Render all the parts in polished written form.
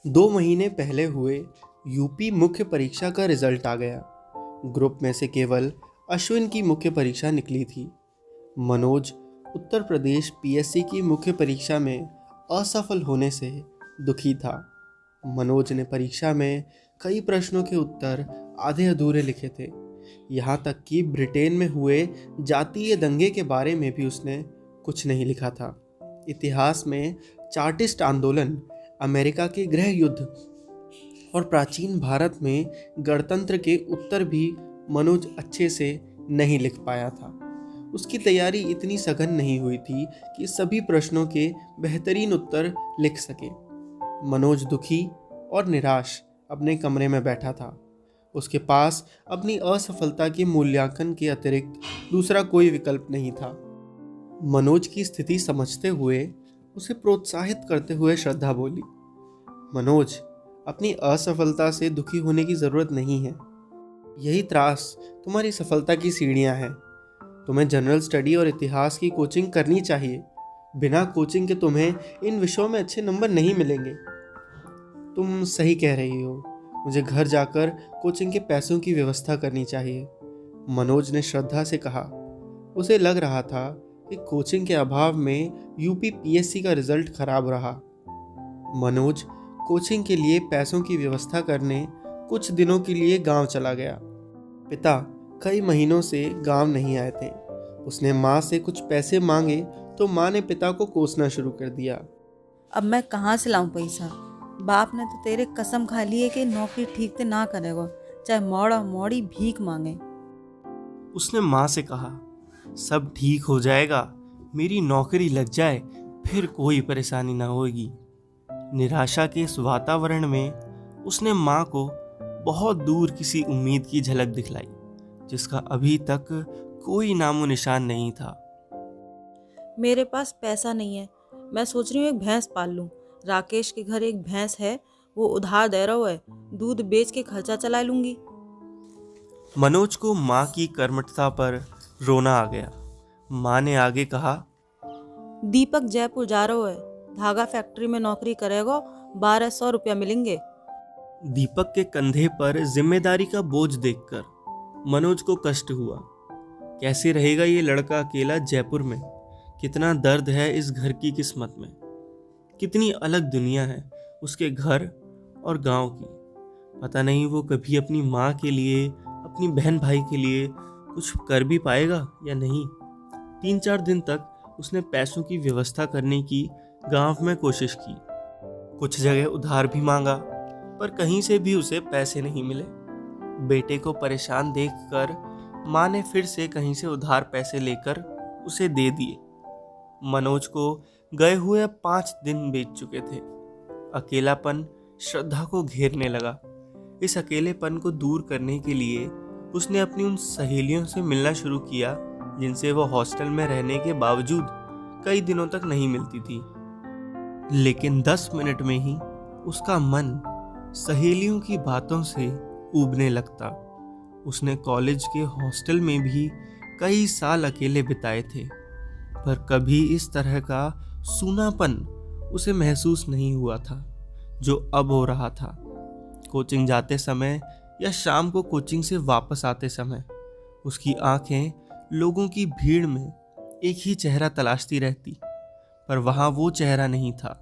2 महीने पहले हुए यूपी मुख्य परीक्षा का रिजल्ट आ गया। ग्रुप में से केवल अश्विन की मुख्य परीक्षा निकली थी। मनोज उत्तर प्रदेश पीएससी की मुख्य परीक्षा में असफल होने से दुखी था। मनोज ने परीक्षा में कई प्रश्नों के उत्तर आधे अधूरे लिखे थे। यहाँ तक कि ब्रिटेन में हुए जातीय दंगे के बारे में भी उसने कुछ नहीं लिखा था। इतिहास में चार्टिस्ट आंदोलन, अमेरिका के गृह युद्ध और प्राचीन भारत में गणतंत्र के उत्तर भी मनोज अच्छे से नहीं लिख पाया था। उसकी तैयारी इतनी सघन नहीं हुई थी कि सभी प्रश्नों के बेहतरीन उत्तर लिख सके। मनोज दुखी और निराश अपने कमरे में बैठा था। उसके पास अपनी असफलता के मूल्यांकन के अतिरिक्त दूसरा कोई विकल्प नहीं था। मनोज की स्थिति समझते हुए उसे प्रोत्साहित करते हुए श्रद्धा बोली, मनोज, अपनी असफलता से दुखी होने की ज़रूरत नहीं है। यही त्रास तुम्हारी सफलता की सीढ़ियाँ हैं। तुम्हें जनरल स्टडी और इतिहास की कोचिंग करनी चाहिए। बिना कोचिंग के तुम्हें इन विषयों में अच्छे नंबर नहीं मिलेंगे। तुम सही कह रही हो, मुझे घर जाकर कोचिंग के पैसों की व्यवस्था करनी चाहिए, मनोज ने श्रद्धा से कहा। उसे लग रहा था कि कोचिंग के अभाव में यूपी पीएससी का रिजल्ट खराब रहा। मनोज कोचिंग के लिए पैसों की व्यवस्था करने कुछ दिनों के लिए गांव चला गया। पिता कई महीनों से गांव नहीं आए थे। उसने माँ से कुछ पैसे मांगे तो माँ ने पिता को कोसना शुरू कर दिया। अब मैं कहाँ से लाऊं पैसा? बाप ने तो तेरे कसम खा ली है कि नौकरी ठीक से ना करेगा, चाहे मौड़ा मौड़ी भीख मांगे। उसने माँ से कहा, सब ठीक हो जाएगा, मेरी नौकरी लग जाए फिर कोई परेशानी ना होगी। निराशा के इस वातावरण में उसने माँ को बहुत दूर किसी उम्मीद की झलक दिखलाई, जिसका अभी तक कोई नामो निशान नहीं था। मेरे पास पैसा नहीं है, मैं सोच रही हूँ एक भैंस पाल लूँ। राकेश के घर एक भैंस है, वो उधार दे रहा है, दूध बेच के खर्चा चला लूंगी। मनोज को माँ की कर्मठता पर रोना आ गया। माँ ने आगे कहा, दीपक जयपुर जा रहा है, धागा फैक्ट्री में नौकरी करेगा, 1200 रुपया मिलेंगे। दीपक के कंधे पर जिम्मेदारी का बोझ देखकर मनोज को कष्ट हुआ। कैसे रहेगा ये लड़का अकेला जयपुर में? कितना दर्द है इस घर की किस्मत में। कितनी अलग दुनिया है उसके घर और गांव की। पता नहीं वो कभी अपनी माँ के लिए, अपनी बहन भाई के लिए कुछ कर भी पाएगा या नहीं। 3-4 दिन तक उसने पैसों की व्यवस्था करने की गांव में कोशिश की। कुछ जगह उधार भी मांगा, पर कहीं से भी उसे पैसे नहीं मिले। बेटे को परेशान देखकर माँ ने फिर से कहीं से उधार पैसे लेकर उसे दे दिए। मनोज को गए हुए 5 दिन बीत चुके थे। अकेलापन श्रद्धा को घेरने लगा। इस अकेलेपन को दूर करने के लिए उसने अपनी उन सहेलियों से मिलना शुरू किया जिनसे वो हॉस्टल में रहने के बावजूद कई दिनों तक नहीं मिलती थी। लेकिन 10 मिनट में ही उसका मन सहेलियों की बातों से ऊबने लगता। उसने कॉलेज के हॉस्टल में भी कई साल अकेले बिताए थे, पर कभी इस तरह का सूनापन उसे महसूस नहीं हुआ था जो अब हो रहा था। कोचिंग जाते समय या शाम को कोचिंग से वापस आते समय उसकी आंखें लोगों की भीड़ में एक ही चेहरा तलाशती रहती, पर वहाँ वो चेहरा नहीं था।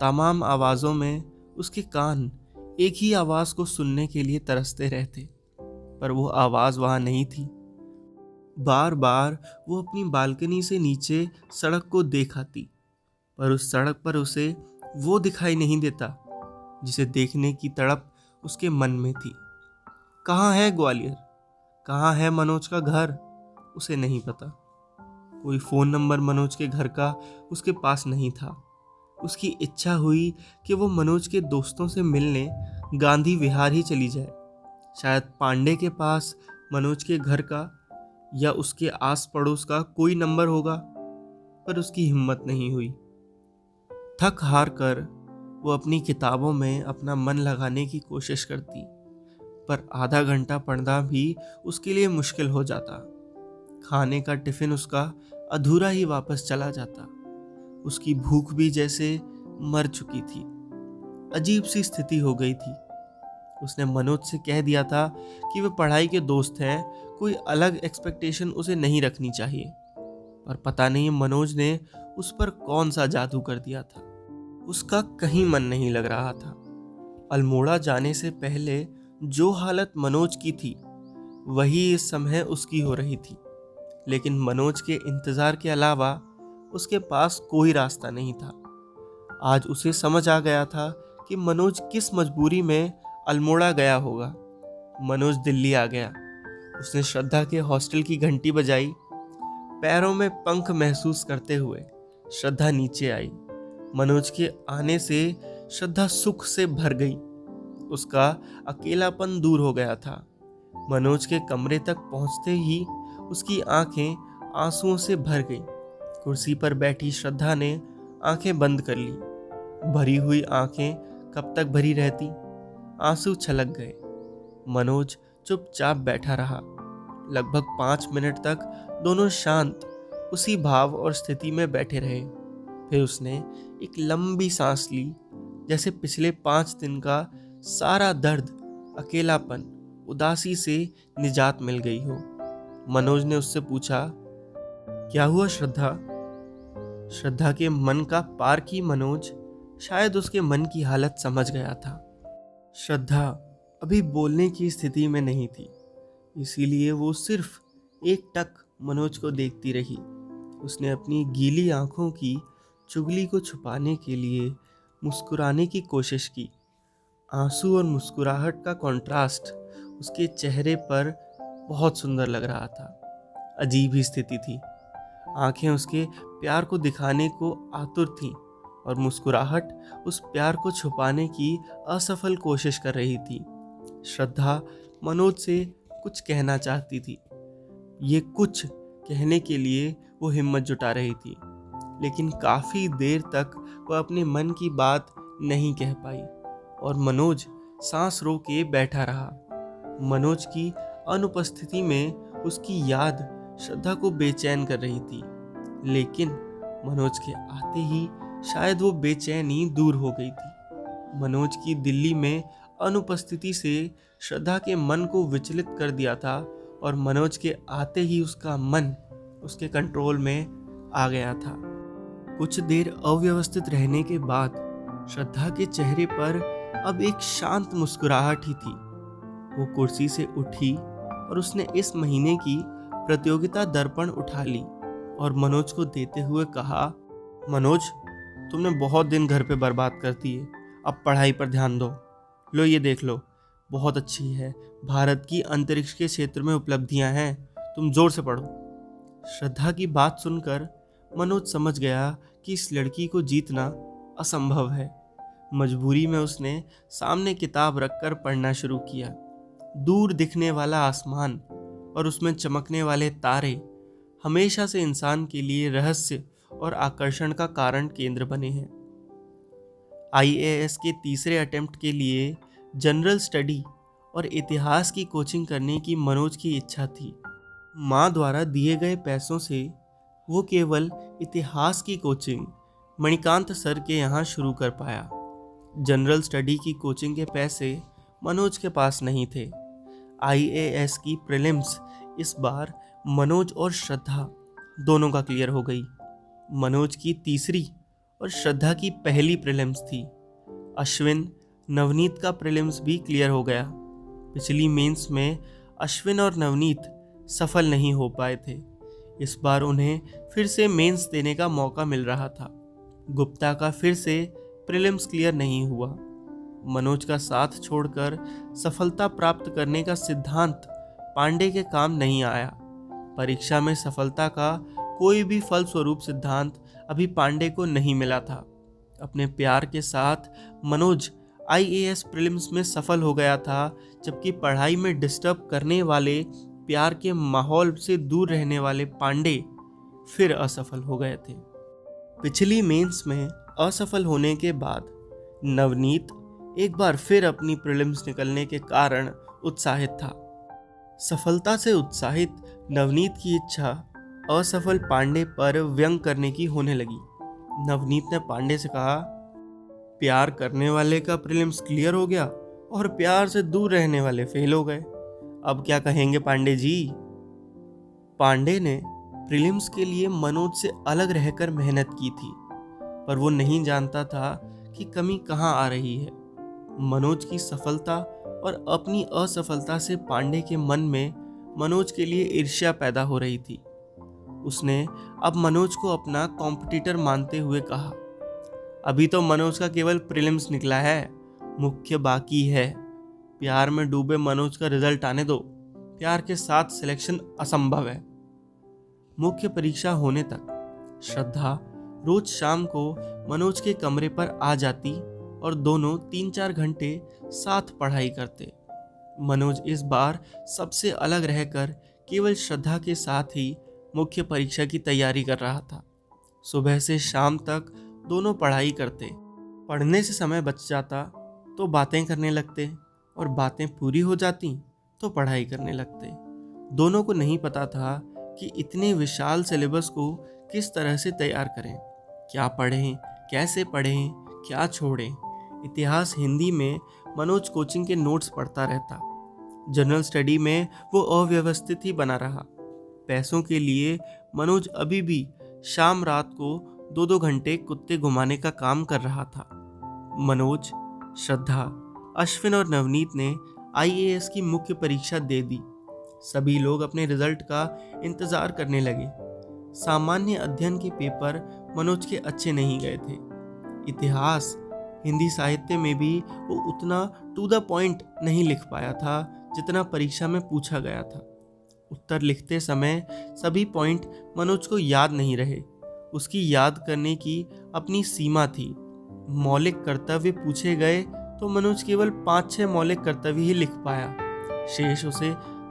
तमाम आवाज़ों में उसके कान एक ही आवाज़ को सुनने के लिए तरसते रहते, पर वो आवाज़ वहाँ नहीं थी। बार बार वो अपनी बालकनी से नीचे सड़क को देख आती, पर उस सड़क पर उसे वो दिखाई नहीं देता जिसे देखने की तड़प उसके मन में थी। कहाँ है ग्वालियर? कहाँ है मनोज का घर? उसे नहीं पता। कोई फ़ोन नंबर मनोज के घर का उसके पास नहीं था। उसकी इच्छा हुई कि वो मनोज के दोस्तों से मिलने गांधी विहार ही चली जाए। शायद पांडे के पास मनोज के घर का या उसके आस पड़ोस का कोई नंबर होगा, पर उसकी हिम्मत नहीं हुई। थक हार कर वो अपनी किताबों में अपना मन लगाने की कोशिश करती, पर आधा घंटा पढ़ना भी उसके लिए मुश्किल हो जाता। खाने का टिफिन उसका अधूरा ही वापस चला जाता। उसकी भूख भी जैसे मर चुकी थी। अजीब सी स्थिति हो गई थी। उसने मनोज से कह दिया था कि वे पढ़ाई के दोस्त हैं, कोई अलग एक्सपेक्टेशन उसे नहीं रखनी चाहिए। पर पता नहीं मनोज ने उस पर कौन सा जादू कर दिया था। उसका कहीं मन नहीं लग रहा था। अल्मोड़ा जाने से पहले जो हालत मनोज की थी वही इस समय उसकी हो रही थी। लेकिन मनोज के इंतजार के अलावा उसके पास कोई रास्ता नहीं था। आज उसे समझ आ गया था कि मनोज किस मजबूरी में अल्मोड़ा गया होगा। मनोज दिल्ली आ गया। उसने श्रद्धा के हॉस्टल की घंटी बजाई। पैरों में पंख महसूस करते हुए श्रद्धा नीचे आई। मनोज के आने से श्रद्धा सुख से भर गई। उसका अकेलापन दूर हो गया था। मनोज के कमरे तक पहुंचते ही उसकी आंखें आंसुओं से भर गई। कुर्सी पर बैठी श्रद्धा ने आंखें बंद कर ली। भरी हुई आंखें कब तक भरी रहती? आंसू छलक गए। मनोज चुपचाप बैठा रहा। लगभग 5 मिनट तक दोनों शांत उसी भाव और स्थिति में बैठे रहे। फिर उसने एक लंबी सांस ली, जैसे पिछले 5 दिन का सारा दर्द, अकेलापन, उदासी से निजात मिल गई हो। मनोज ने उससे पूछा, क्या हुआ श्रद्धा? श्रद्धा के मन का पार की मनोज शायद उसके मन की हालत समझ गया था। श्रद्धा अभी बोलने की स्थिति में नहीं थी, इसीलिए वो सिर्फ एकटक मनोज को देखती रही। उसने अपनी गीली आंखों की चुगली को छुपाने के लिए मुस्कुराने की कोशिश की। आंसू और मुस्कुराहट का कंट्रास्ट उसके चेहरे पर बहुत सुंदर लग रहा था। अजीब ही स्थिति थी। आंखें उसके प्यार को दिखाने को आतुर थीं और मुस्कुराहट उस प्यार को छुपाने की असफल कोशिश कर रही थी। श्रद्धा मनोज से कुछ कहना चाहती थी। ये कुछ कहने के लिए वो हिम्मत जुटा रही थी, लेकिन काफ़ी देर तक वह अपने मन की बात नहीं कह पाई और मनोज सांस रोके बैठा रहा। मनोज की अनुपस्थिति में उसकी याद श्रद्धा को बेचैन कर रही थी, लेकिन मनोज के आते ही शायद वो बेचैनी दूर हो गई थी। मनोज की दिल्ली में अनुपस्थिति से श्रद्धा के मन को विचलित कर दिया था और मनोज के आते ही उसका मन उसके कंट्रोल में आ गया था। कुछ देर अव्यवस्थित रहने के बाद श्रद्धा के चेहरे पर अब एक शांत मुस्कुराहट ही थी। वो कुर्सी से उठी और उसने इस महीने की प्रतियोगिता दर्पण उठा ली और मनोज को देते हुए कहा, मनोज, तुमने बहुत दिन घर पे बर्बाद कर दिए, अब पढ़ाई पर ध्यान दो। लो ये देख लो, बहुत अच्छी है, भारत की अंतरिक्ष के क्षेत्र में उपलब्धियां हैं, तुम जोर से पढ़ो। श्रद्धा की बात सुनकर मनोज समझ गया कि इस लड़की को जीतना असंभव है। मजबूरी में उसने सामने किताब रखकर पढ़ना शुरू किया। दूर दिखने वाला आसमान और उसमें चमकने वाले तारे हमेशा से इंसान के लिए रहस्य और आकर्षण का कारण केंद्र बने हैं। IAS के तीसरे अटेम्प्ट के लिए जनरल स्टडी और इतिहास की कोचिंग करने की मनोज की इच्छा थी। माँ द्वारा दिए गए पैसों से वो केवल इतिहास की कोचिंग मणिकांत सर के यहाँ शुरू कर पाया। जनरल स्टडी की कोचिंग के पैसे मनोज के पास नहीं थे। IAS की प्रीलिम्स इस बार मनोज और श्रद्धा दोनों का क्लियर हो गई। मनोज की तीसरी और श्रद्धा की पहली प्रीलिम्स थी। अश्विन, नवनीत का प्रीलिम्स भी क्लियर हो गया। पिछली मेंस में अश्विन और नवनीत सफल नहीं हो पाए थे। इस बार उन्हें फिर से मेंस देने का मौका मिल रहा था। गुप्ता का फिर से प्रीलिम्स क्लियर नहीं हुआ। मनोज का साथ छोड़कर सफलता प्राप्त करने का सिद्धांत पांडे के काम नहीं आया। परीक्षा में सफलता का कोई भी फलस्वरूप सिद्धांत अभी पांडे को नहीं मिला था। अपने प्यार के साथ मनोज IAS प्रीलिम्स में सफल हो गया था, जबकि पढ़ाई में डिस्टर्ब करने वाले, प्यार के माहौल से दूर रहने वाले पांडे फिर असफल हो गए थे। पिछली मेंस में असफल होने के बाद नवनीत एक बार फिर अपनी प्रीलिम्स निकलने के कारण उत्साहित था। सफलता से उत्साहित नवनीत की इच्छा असफल पांडे पर व्यंग करने की होने लगी। नवनीत ने पांडे से कहा, प्यार करने वाले का प्रीलिम्स क्लियर हो गया और प्यार से दूर रहने वाले फेल हो गए। अब क्या कहेंगे पांडे जी? पांडे ने प्रीलिम्स के लिए मनोज से अलग रहकर मेहनत की थी, पर वो नहीं जानता था कि कमी कहाँ आ रही है। मनोज की सफलता और अपनी असफलता से पांडे के मन में मनोज के लिए ईर्ष्या पैदा हो रही थी। उसने अब मनोज को अपना कॉम्पिटिटर मानते हुए कहा, अभी तो मनोज का केवल प्रीलिम्स निकला है, मुख्य बाकी है। प्यार में डूबे मनोज का रिजल्ट आने दो, प्यार के साथ सिलेक्शन असंभव है। मुख्य परीक्षा होने तक श्रद्धा रोज शाम को मनोज के कमरे पर आ जाती और दोनों 3-4 घंटे साथ पढ़ाई करते। मनोज इस बार सबसे अलग रहकर केवल श्रद्धा के साथ ही मुख्य परीक्षा की तैयारी कर रहा था। सुबह से शाम तक दोनों पढ़ाई करते। पढ़ने से समय बच जाता तो बातें करने लगते और बातें पूरी हो जाती तो पढ़ाई करने लगते। दोनों को नहीं पता था कि इतने विशाल सिलेबस को किस तरह से तैयार करें, क्या पढ़ें, कैसे पढ़ें, क्या छोड़ें। इतिहास हिंदी में मनोज कोचिंग के नोट्स पढ़ता रहता। जनरल स्टडी में वो अव्यवस्थित ही बना रहा। पैसों के लिए मनोज अभी भी शाम रात को 2-2 घंटे कुत्ते घुमाने का काम कर रहा था। मनोज, श्रद्धा, अश्विन और नवनीत ने IAS की मुख्य परीक्षा दे दी। सभी लोग अपने रिजल्ट का इंतजार करने लगे। सामान्य अध्ययन के पेपर मनोज के अच्छे नहीं गए थे। इतिहास, हिंदी साहित्य में भी वो उतना टू द पॉइंट नहीं लिख पाया था जितना परीक्षा में पूछा गया था। उत्तर लिखते समय सभी पॉइंट मनोज को याद नहीं रहे। उसकी याद करने की अपनी सीमा थी। मौलिक कर्तव्य पूछे गए तो मनोज केवल 5-6 मौलिक कर्तव्य ही लिख पाया, शेष उसे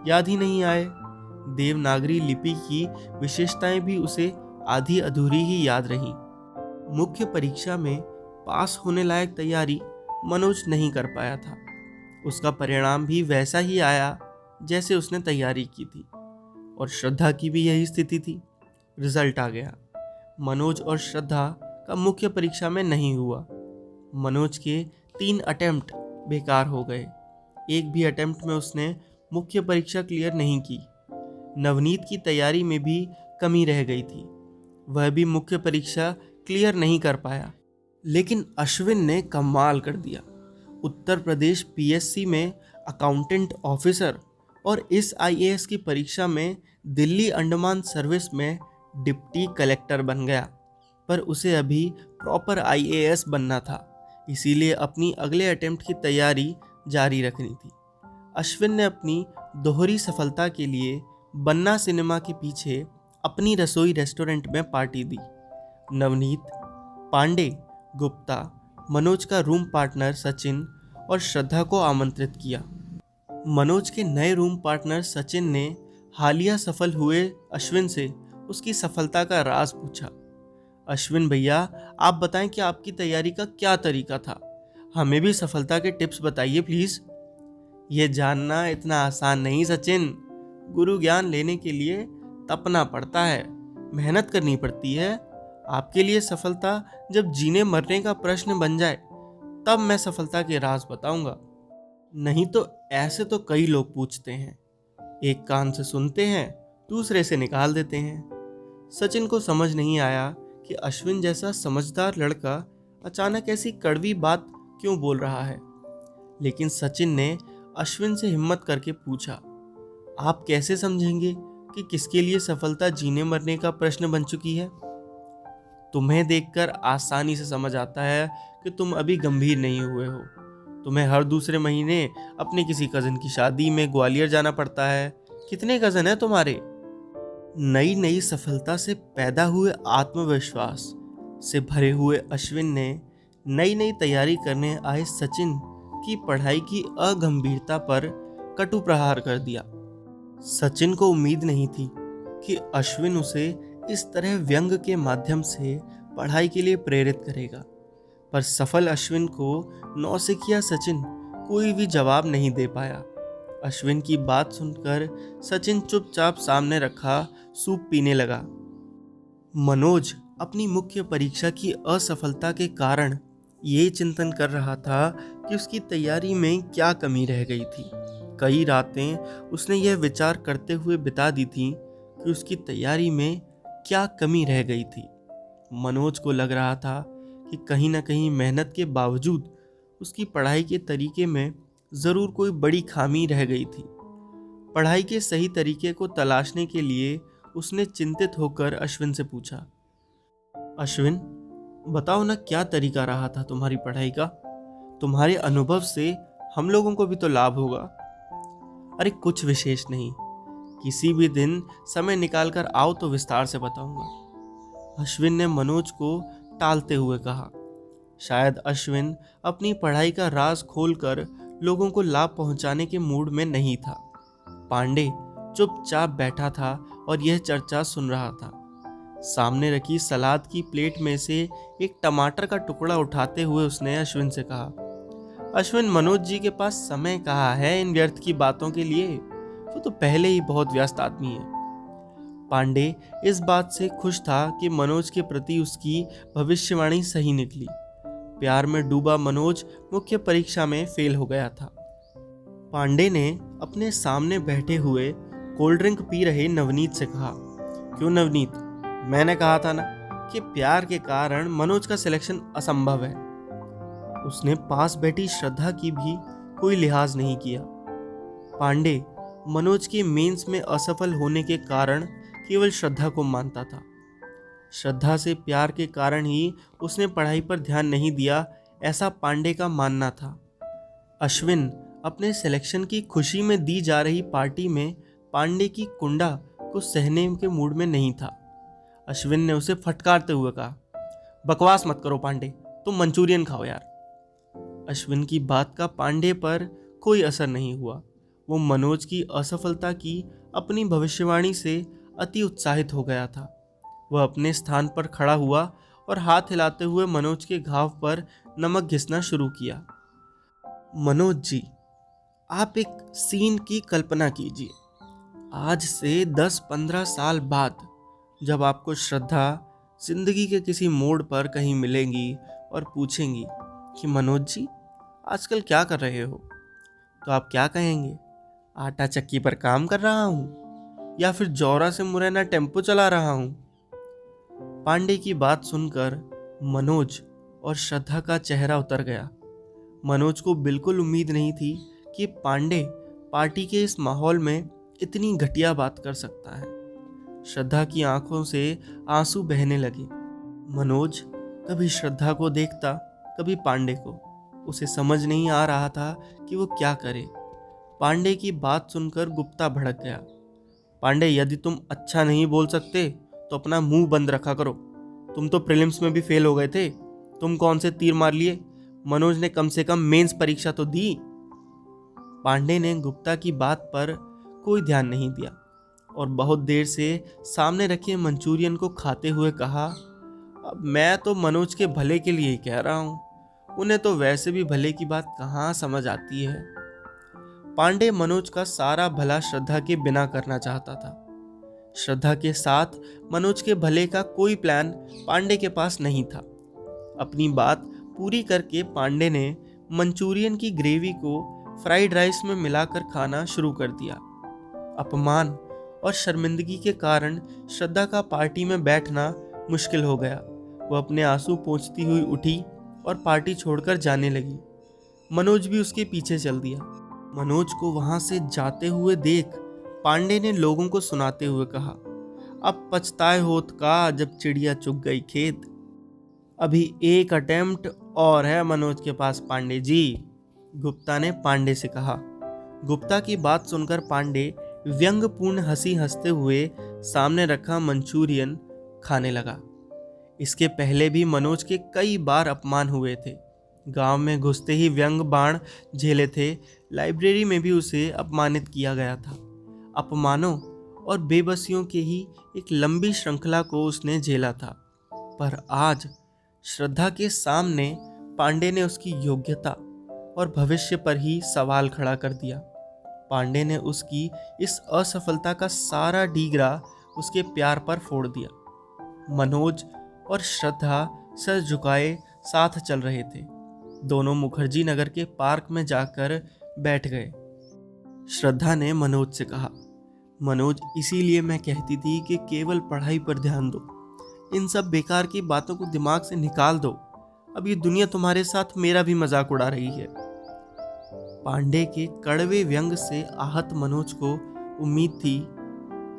याद ही नहीं आए। देवनागरी लिपि की विशेषताएं भी उसे आधी अधूरी ही याद रही। मुख्य परीक्षा में पास होने लायक तैयारी मनोज नहीं कर पाया था। उसका परिणाम भी वैसा ही आया जैसे उसने तैयारी की थी, और श्रद्धा की भी यही स्थिति थी। रिजल्ट आ गया। मनोज और श्रद्धा का मुख्य परीक्षा में नहीं हुआ। मनोज के 3 अटेम्प्ट बेकार हो गए। एक भी अटेम्प्ट में उसने मुख्य परीक्षा क्लियर नहीं की। नवनीत की तैयारी में भी कमी रह गई थी, वह भी मुख्य परीक्षा क्लियर नहीं कर पाया। लेकिन अश्विन ने कमाल कर दिया। उत्तर प्रदेश PSC में अकाउंटेंट ऑफिसर और इस IAS की परीक्षा में दिल्ली अंडमान सर्विस में डिप्टी कलेक्टर बन गया। पर उसे अभी प्रॉपर IAS बनना था, इसीलिए अपनी अगले अटेम्प्ट की तैयारी जारी रखनी थी। अश्विन ने अपनी दोहरी सफलता के लिए बन्ना सिनेमा के पीछे अपनी रसोई रेस्टोरेंट में पार्टी दी। नवनीत, पांडे, गुप्ता, मनोज का रूम पार्टनर सचिन और श्रद्धा को आमंत्रित किया। मनोज के नए रूम पार्टनर सचिन ने हालिया सफल हुए अश्विन से उसकी सफलता का राज पूछा। अश्विन भैया, आप बताएं कि आपकी तैयारी का क्या तरीका था, हमें भी सफलता के टिप्स बताइए प्लीज। ये जानना इतना आसान नहीं सचिन। गुरु ज्ञान लेने के लिए तपना पड़ता है, मेहनत करनी पड़ती है। आपके लिए सफलता जब जीने मरने का प्रश्न बन जाए तब मैं सफलता के राज बताऊंगा। नहीं तो ऐसे तो कई लोग पूछते हैं, एक कान से सुनते हैं, दूसरे से निकाल देते हैं। सचिन को समझ नहीं आया कि अश्विन जैसा समझदार लड़का अचानक ऐसी कड़वी बात क्यों बोल रहा है। लेकिन सचिन ने अश्विन से हिम्मत करके पूछा, आप कैसे समझेंगे कि किसके लिए सफलता जीने मरने का प्रश्न बन चुकी है? तुम्हें देखकर आसानी से समझ आता है कि तुम अभी गंभीर नहीं हुए हो। तुम्हें हर दूसरे महीने अपने किसी कज़न की शादी में ग्वालियर जाना पड़ता है। कितने कज़न हैं तुम्हारे? नई नई सफलता से पैदा हुए आत्मविश्वास से भरे हुए अश्विन ने नई नई तैयारी करने आए सचिन की पढ़ाई की अगंभीरता पर कटु प्रहार कर दिया। सचिन को उम्मीद नहीं थी कि अश्विन उसे इस तरह व्यंग के माध्यम से पढ़ाई के लिए प्रेरित करेगा, पर सफल अश्विन को नौसिखिया सचिन कोई भी जवाब नहीं दे पाया। अश्विन की बात सुनकर सचिन चुपचाप सामने रखा सूप पीने लगा। मनोज अपनी मुख्य परीक्षा की असफलता के कारण ये चिंतन कर रहा था कि उसकी तैयारी में क्या कमी रह गई थी। कई रातें उसने यह विचार करते हुए बिता दी थी कि उसकी तैयारी में क्या कमी रह गई थी। मनोज को लग रहा था कि कहीं ना कहीं मेहनत के बावजूद उसकी पढ़ाई के तरीके में ज़रूर कोई बड़ी खामी रह गई थी। पढ़ाई के सही तरीके को तलाशने के लिए उसने चिंतित होकर अश्विन से पूछा, अश्विन बताओ ना, क्या तरीका रहा था तुम्हारी पढ़ाई का? तुम्हारे अनुभव से हम लोगों को भी तो लाभ होगा। अरे कुछ विशेष नहीं, किसी भी दिन समय निकाल कर आओ तो विस्तार से बताऊंगा। अश्विन ने मनोज को टालते हुए कहा। शायद अश्विन अपनी पढ़ाई का राज खोलकर लोगों को लाभ पहुंचाने के मूड में नहीं था। पांडे चुपचाप बैठा था और यह चर्चा सुन रहा था। सामने रखी सलाद की प्लेट में से एक टमाटर का टुकड़ा उठाते हुए उसने अश्विन से कहा, अश्विन मनोज जी के पास समय कहाँ है इन व्यर्थ की बातों के लिए? वो तो पहले ही बहुत व्यस्त आदमी है। पांडे इस बात से खुश था कि मनोज के प्रति उसकी भविष्यवाणी सही निकली। प्यार में डूबा मनोज मुख्य परीक्षा में फेल हो गया था। पांडे ने अपने सामने बैठे हुए कोल्ड ड्रिंक पी रहे नवनीत से कहा, क्यों नवनीत, मैंने कहा था ना कि प्यार के कारण मनोज का सिलेक्शन असंभव है। उसने पास बैठी श्रद्धा की भी कोई लिहाज नहीं किया। पांडे मनोज के मेंस में असफल होने के कारण केवल श्रद्धा को मानता था। श्रद्धा से प्यार के कारण ही उसने पढ़ाई पर ध्यान नहीं दिया, ऐसा पांडे का मानना था। अश्विन अपने सिलेक्शन की खुशी में दी जा रही पार्टी में पांडे की कुंडा को सहने के मूड में नहीं था। अश्विन ने उसे फटकारते हुए कहा, बकवास मत करो पांडे, तुम मंचूरियन खाओ यार। अश्विन की बात का पांडे पर कोई असर नहीं हुआ। वो मनोज की असफलता की अपनी भविष्यवाणी से अति उत्साहित हो गया था। वह अपने स्थान पर खड़ा हुआ और हाथ हिलाते हुए मनोज के घाव पर नमक घिसना शुरू किया। मनोज जी, आप एक सीन की कल्पना कीजिए। आज से 10-15 साल बाद जब आपको श्रद्धा जिंदगी के किसी मोड़ पर कहीं मिलेंगी और पूछेंगी कि मनोज जी आजकल क्या कर रहे हो, तो आप क्या कहेंगे? आटा चक्की पर काम कर रहा हूँ या फिर जौरा से मुरैना टेम्पो चला रहा हूँ? पांडे की बात सुनकर मनोज और श्रद्धा का चेहरा उतर गया। मनोज को बिल्कुल उम्मीद नहीं थी कि पांडे पार्टी के इस माहौल में इतनी घटिया बात कर सकता है। श्रद्धा की आंखों से आंसू बहने लगे। मनोज कभी श्रद्धा को देखता, कभी पांडे को। उसे समझ नहीं आ रहा था कि वो क्या करे। पांडे की बात सुनकर गुप्ता भड़क गया। पांडे, यदि तुम अच्छा नहीं बोल सकते तो अपना मुंह बंद रखा करो। तुम तो प्रीलिम्स में भी फेल हो गए थे, तुम कौन से तीर मार लिए? मनोज ने कम से कम मेंस परीक्षा तो दी। पांडे ने गुप्ता की बात पर कोई ध्यान नहीं दिया और बहुत देर से सामने रखे मंचूरियन को खाते हुए कहा, अब मैं तो मनोज के भले के लिए ही कह रहा हूँ, उन्हें तो वैसे भी भले की बात कहाँ समझ आती है। पांडे मनोज का सारा भला श्रद्धा के बिना करना चाहता था। श्रद्धा के साथ मनोज के भले का कोई प्लान पांडे के पास नहीं था। अपनी बात पूरी करके पांडे ने मंचूरियन की ग्रेवी को फ्राइड राइस में मिलाकर खाना शुरू कर दिया। अपमान और शर्मिंदगी के कारण श्रद्धा का पार्टी में बैठना मुश्किल हो गया। वह अपने आंसू पोंछती हुई उठी और पार्टी छोड़कर जाने लगी। मनोज भी उसके पीछे चल दिया। मनोज को वहां से जाते हुए देख पांडे ने लोगों को सुनाते हुए कहा, अब पछताए होत का जब चिड़िया चुग गई खेत। अभी एक अटेम्प्ट और है मनोज के पास पांडे जी, गुप्ता ने पांडे से कहा। गुप्ता की बात सुनकर पांडे व्यंग्यपूर्ण हंसी हंसते हुए सामने रखा मंचूरियन खाने लगा। इसके पहले भी मनोज के कई बार अपमान हुए थे। गांव में घुसते ही व्यंग बाण झेले थे। लाइब्रेरी में भी उसे अपमानित किया गया था। अपमानों और बेबसियों के ही एक लंबी श्रृंखला को उसने झेला था। पर आज श्रद्धा के सामने पांडे ने उसकी योग्यता और भविष्य पर ही सवाल खड़ा कर दिया। पांडे ने उसकी इस असफलता का सारा डीगरा उसके प्यार पर फोड़ दिया। मनोज और श्रद्धा सर झुकाए साथ चल रहे थे। दोनों मुखर्जी नगर के पार्क में जाकर बैठ गए। श्रद्धा ने मनोज से कहा, मनोज, इसीलिए मैं कहती थी कि केवल पढ़ाई पर ध्यान दो। इन सब बेकार की बातों को दिमाग से निकाल दो। अब ये दुनिया तुम्हारे साथ मेरा भी मजाक उड़ा रही है। पांडे के कड़वे व्यंग से आहत मनोज को उम्मीद थी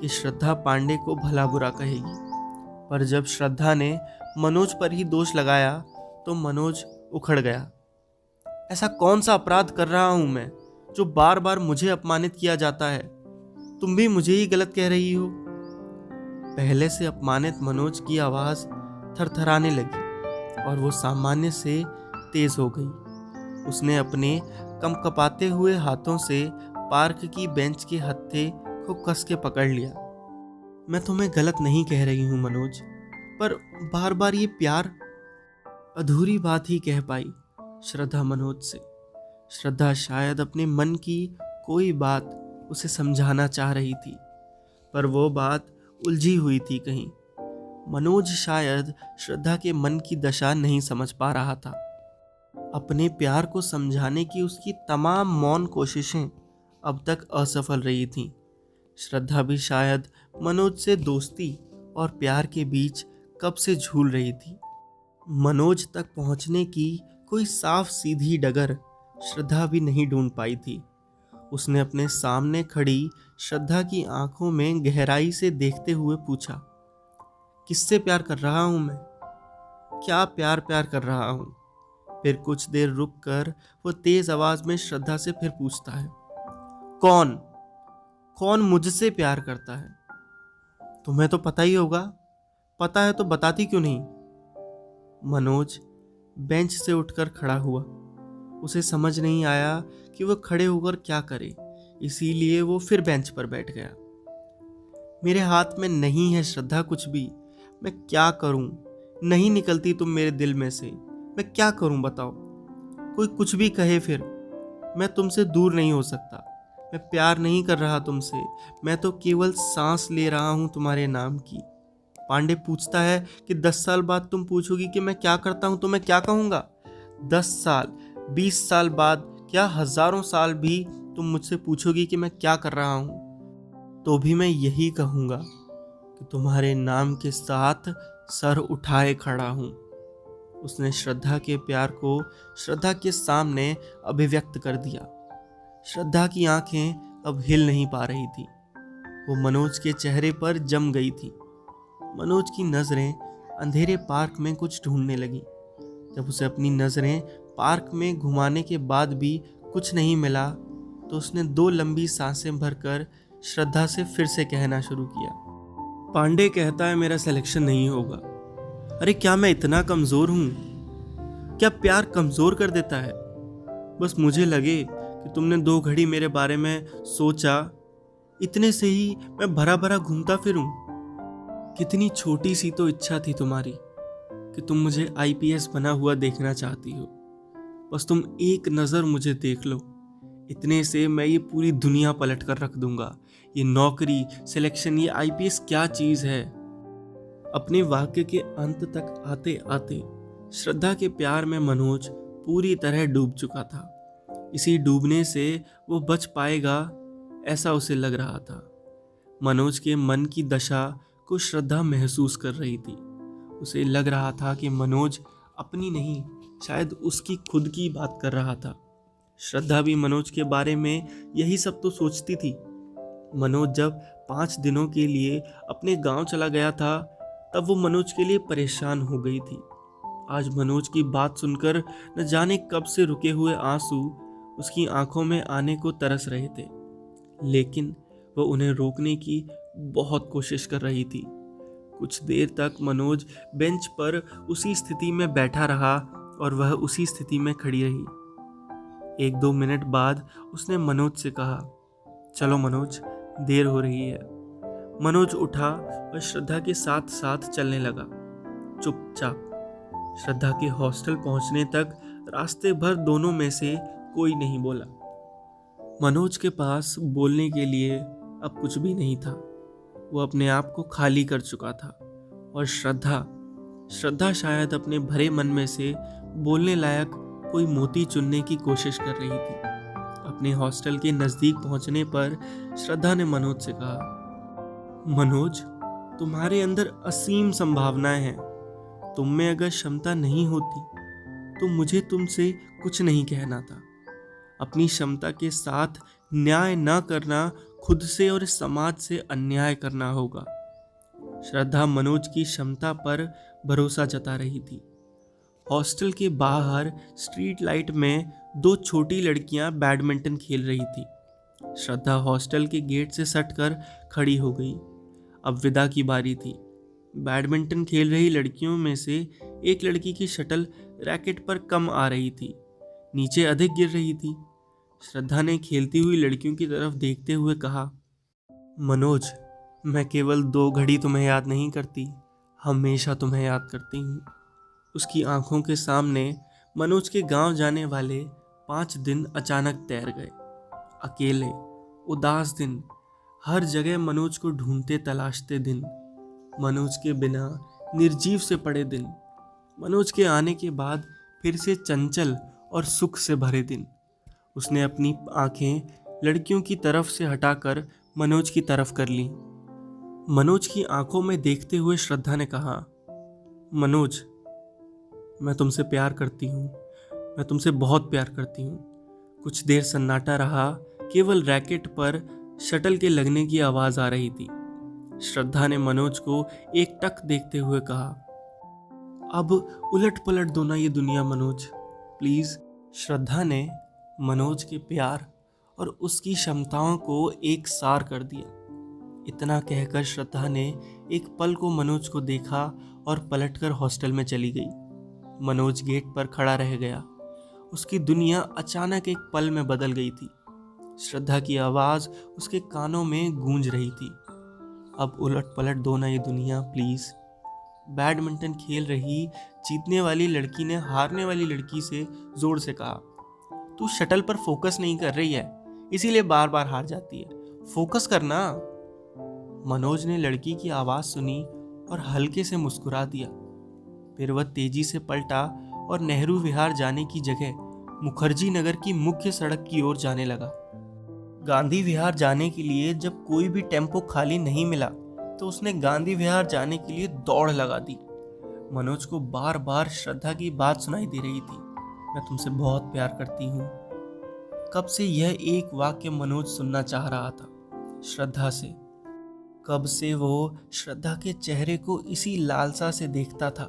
कि श्रद्धा पांडे को भला बुरा कहेगी, पर जब श्रद्धा ने मनोज पर ही दोष लगाया तो मनोज उखड़ गया। ऐसा कौन सा अपराध कर रहा हूं मैं जो बार बार मुझे अपमानित किया जाता है? तुम भी मुझे ही गलत कह रही हो। पहले से अपमानित मनोज की आवाज थरथराने लगी और वो सामान्य से तेज हो गई। उसने अपने कपकपाते हुए हाथों से पार्क की बेंच के हत्थे को कस के पकड़ लिया। मैं तुम्हें गलत नहीं कह रही हूं मनोज, पर बार बार ये प्यार। अधूरी बात ही कह पाई श्रद्धा मनोज से। श्रद्धा शायद अपने मन की कोई बात उसे समझाना चाह रही थी, पर वो बात उलझी हुई थी कहीं। मनोज शायद श्रद्धा के मन की दशा नहीं समझ पा रहा था। अपने प्यार को समझाने की उसकी तमाम मौन कोशिशें अब तक असफल रही थीं। श्रद्धा भी शायद मनोज से दोस्ती और प्यार के बीच कब से झूल रही थी। मनोज तक पहुंचने की कोई साफ सीधी डगर श्रद्धा भी नहीं ढूंढ पाई थी। उसने अपने सामने खड़ी श्रद्धा की आंखों में गहराई से देखते हुए पूछा, किससे प्यार कर रहा हूं मैं? क्या प्यार कर रहा हूं? फिर कुछ देर रुक कर वो तेज आवाज में श्रद्धा से फिर पूछता है, कौन मुझसे प्यार करता है? तुम्हें तो पता ही होगा। पता है तो बताती क्यों नहीं? मनोज बेंच से उठकर खड़ा हुआ। उसे समझ नहीं आया कि वो खड़े होकर क्या करे, इसीलिए वो फिर बेंच पर बैठ गया। मेरे हाथ में नहीं है श्रद्धा कुछ भी। मैं क्या करूं? नहीं निकलती तुम मेरे दिल में से। मैं क्या करूं बताओ? कोई कुछ भी कहे फिर मैं तुमसे दूर नहीं हो सकता। मैं प्यार नहीं कर रहा तुमसे, मैं तो केवल सांस ले रहा हूं तुम्हारे नाम की। पांडे पूछता है कि 10 साल बाद तुम पूछोगी कि मैं क्या करता हूं तो मैं क्या कहूंगा? 10 साल 20 साल बाद क्या हजारों साल भी तुम मुझसे पूछोगी कि मैं क्या कर रहा हूं, तो भी मैं यही कहूंगा कि तुम्हारे नाम के साथ सर उठाए खड़ा हूं। उसने श्रद्धा के प्यार को श्रद्धा के सामने अभिव्यक्त कर दिया। श्रद्धा की आंखें अब हिल नहीं पा रही थी। वो मनोज के चेहरे पर जम गई थी। मनोज की नजरें अंधेरे पार्क में कुछ ढूंढने लगी। जब उसे अपनी नजरें पार्क में घुमाने के बाद भी कुछ नहीं मिला तो उसने 2 लंबी सांसें भरकर श्रद्धा से फिर से कहना शुरू किया, पांडे कहता है मेरा सिलेक्शन नहीं होगा। अरे क्या मैं इतना कमजोर हूं? क्या प्यार कमजोर कर देता है? बस मुझे लगे कि तुमने 2 घड़ी मेरे बारे में सोचा, इतने से ही मैं भरा भरा घूमता फिरूं। कितनी छोटी सी तो इच्छा थी तुम्हारी कि तुम मुझे IPS बना हुआ देखना चाहती हो। बस तुम एक नज़र मुझे देख लो, इतने से मैं ये पूरी दुनिया पलट कर रख दूंगा। ये नौकरी, सिलेक्शन, ये IPS क्या चीज़ है। अपने वाक्य के अंत तक आते आते श्रद्धा के प्यार में मनोज पूरी तरह डूब चुका था। इसी डूबने से वो बच पाएगा ऐसा उसे लग रहा था। मनोज के मन की दशा को श्रद्धा महसूस कर रही थी। उसे लग रहा था कि मनोज अपनी नहीं, शायद उसकी खुद की बात कर रहा था। श्रद्धा भी मनोज के बारे में यही सब तो सोचती थी। मनोज जब 5 दिनों के लिए अपने गांव चला गया था तब वो मनोज के लिए परेशान हो गई थी। आज मनोज की बात सुनकर न जाने कब से रुके हुए आंसू उसकी आंखों में आने को तरस रहे थे, लेकिन वो उन्हें रोकने की बहुत कोशिश कर रही थी। कुछ देर तक मनोज बेंच पर उसी स्थिति में बैठा रहा और वह उसी स्थिति में खड़ी रही। 1-2 मिनट बाद उसने मनोज से कहा, चलो मनोज, देर हो रही है। मनोज उठा और श्रद्धा के साथ साथ चलने लगा, चुपचाप। श्रद्धा के हॉस्टल पहुंचने तक रास्ते भर दोनों में से कोई नहीं बोला। मनोज के पास बोलने के लिए अब कुछ भी नहीं था। वो अपने आप को खाली कर चुका था और श्रद्धा शायद अपने भरे मन में से बोलने लायक कोई मोती चुनने की कोशिश कर रही थी। अपने हॉस्टल के नज़दीक पहुंचने पर श्रद्धा ने मनोज से कहा, मनोज, तुम्हारे अंदर असीम संभावनाएं हैं। तुम में अगर क्षमता नहीं होती तो मुझे तुमसे कुछ नहीं कहना था। अपनी क्षमता के साथ न्याय न करना खुद से और इस समाज से अन्याय करना होगा। श्रद्धा मनोज की क्षमता पर भरोसा जता रही थी। हॉस्टल के बाहर स्ट्रीट लाइट में 2 छोटी लड़कियां बैडमिंटन खेल रही थी। श्रद्धा हॉस्टल के गेट से सटकर खड़ी हो गई। अब विदा की बारी थी। बैडमिंटन खेल रही लड़कियों में से एक लड़की की शटल रैकेट पर कम आ रही थी, नीचे अधिक गिर रही थी। श्रद्धा ने खेलती हुई लड़कियों की तरफ देखते हुए कहा, मनोज, मैं केवल 2 घड़ी तुम्हें याद नहीं करती, हमेशा तुम्हें याद करती हूँ। उसकी आंखों के सामने मनोज के गांव जाने वाले 5 दिन अचानक तैर गए। अकेले, उदास दिन, हर जगह मनोज को ढूंढते तलाशते दिन, मनोज के बिना निर्जीव से पड़े दिन, मनोज के आने के बाद फिर से चंचल और सुख से भरे दिन। उसने अपनी आंखें लड़कियों की तरफ से हटाकर मनोज की तरफ कर ली। मनोज की आंखों में देखते हुए श्रद्धा ने कहा, मनोज, मैं तुमसे प्यार करती हूँ, मैं तुमसे बहुत प्यार करती हूँ। कुछ देर सन्नाटा रहा, केवल रैकेट पर शटल के लगने की आवाज़ आ रही थी। श्रद्धा ने मनोज को एक टक देखते हुए कहा, अब उलट पलट दो ना ये दुनिया मनोज, प्लीज़। श्रद्धा ने मनोज के प्यार और उसकी क्षमताओं को एक सार कर दिया। इतना कहकर श्रद्धा ने एक पल को मनोज को देखा और पलटकर हॉस्टल में चली गई। मनोज गेट पर खड़ा रह गया। उसकी दुनिया अचानक एक पल में बदल गई थी। श्रद्धा की आवाज़ उसके कानों में गूंज रही थी, अब उलट पलट दो ना ये दुनिया प्लीज़। बैडमिंटन खेल रही जीतने वाली लड़की ने हारने वाली लड़की से जोर से कहा, तू शटल पर फोकस नहीं कर रही है, इसीलिए बार बार हार जाती है, फोकस करना। मनोज ने लड़की की आवाज़ सुनी और हल्के से मुस्कुरा दिया। फिर वह तेजी से पलटा और नेहरू विहार जाने की जगह मुखर्जी नगर की मुख्य सड़क की ओर जाने लगा। गांधी विहार जाने के लिए जब कोई भी टेम्पो खाली नहीं मिला तो उसने गांधी विहार जाने के लिए दौड़ लगा दी। मनोज को बार बार श्रद्धा की बात सुनाई दे रही थी, मैं तुमसे बहुत प्यार करती हूँ। कब से यह एक वाक्य मनोज सुनना चाह रहा था श्रद्धा से। कब से वो श्रद्धा के चेहरे को इसी लालसा से देखता था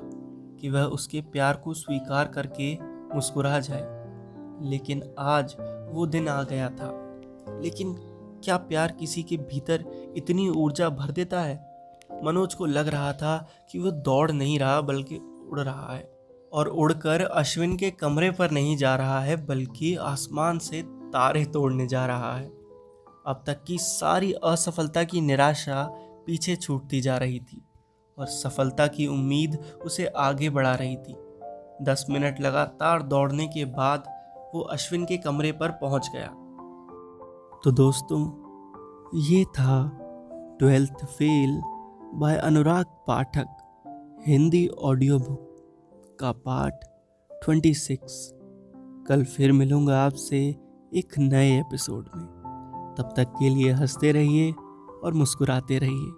कि वह उसके प्यार को स्वीकार करके मुस्कुरा जाए। लेकिन आज वो दिन आ गया था। लेकिन क्या प्यार किसी के भीतर इतनी ऊर्जा भर देता है? मनोज को लग रहा था कि वह दौड़ नहीं रहा बल्कि उड़ रहा है, और उड़कर अश्विन के कमरे पर नहीं जा रहा है बल्कि आसमान से तारे तोड़ने जा रहा है। अब तक की सारी असफलता की निराशा पीछे छूटती जा रही थी और सफलता की उम्मीद उसे आगे बढ़ा रही थी। 10 मिनट लगातार दौड़ने के बाद वो अश्विन के कमरे पर पहुंच गया। तो दोस्तों, ये था 12th फेल बाय अनुराग पाठक, हिंदी ऑडियो बुक का पार्ट 26। कल फिर मिलूंगा आपसे एक नए एपिसोड में। तब तक के लिए हंसते रहिए और मुस्कुराते रहिए।